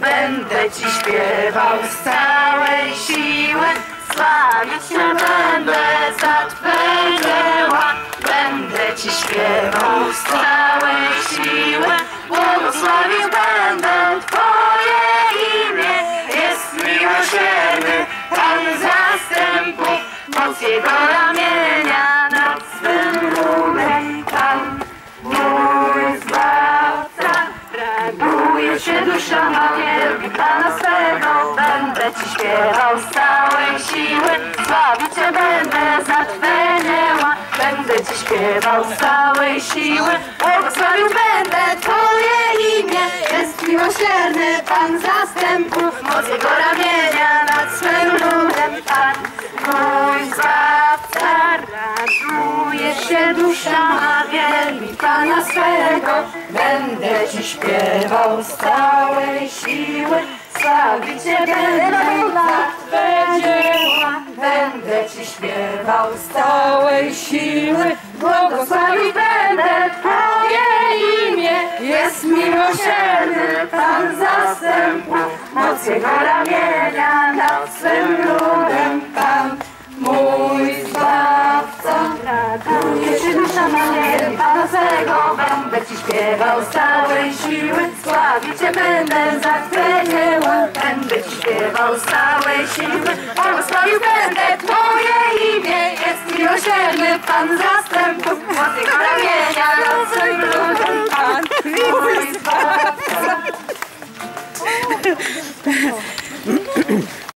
Będę Ci śpiewał z całej siły, sławić Cię będę za Twe dzieła. Będę Ci śpiewał z całej siły, błogosławił będę Twoje imię. Jest miłosierny Pan zastępów, moc Jego ramienia nad swym ludem. Pan mój Zbawca, raduje się dusza ma, wielbi Pana swego. Będę Ci śpiewał z całej siły, sławić Cię będę za Twe dzieła. Będę Ci śpiewał z całej siły, błogosławił będę Twoje imię. Jest miłosierny Pan zastępów, moc Jego ramienia nad swym ludem. Pan mój Zbawca, raduje się dusza ma, wielbi Pana swego. Będę Ci śpiewał z całej siły, sławić Cię będę za Twe dzieła. Będę Ci śpiewał z całej siły, błogosławił będę Twoje imię. Jest miłosierny Pan zastępów, moc Jego ramienia nad swym ludem. Pan mój Zbawca, raduje się dusza ma, wielbi Pana swego. Będę Ci śpiewał z całej siły, sławić Cię będę za Twe dzieła. Będę Ci śpiewał z całej siły, błogosławił będę Twoje imię. Jest miłosierny Pan zastępów,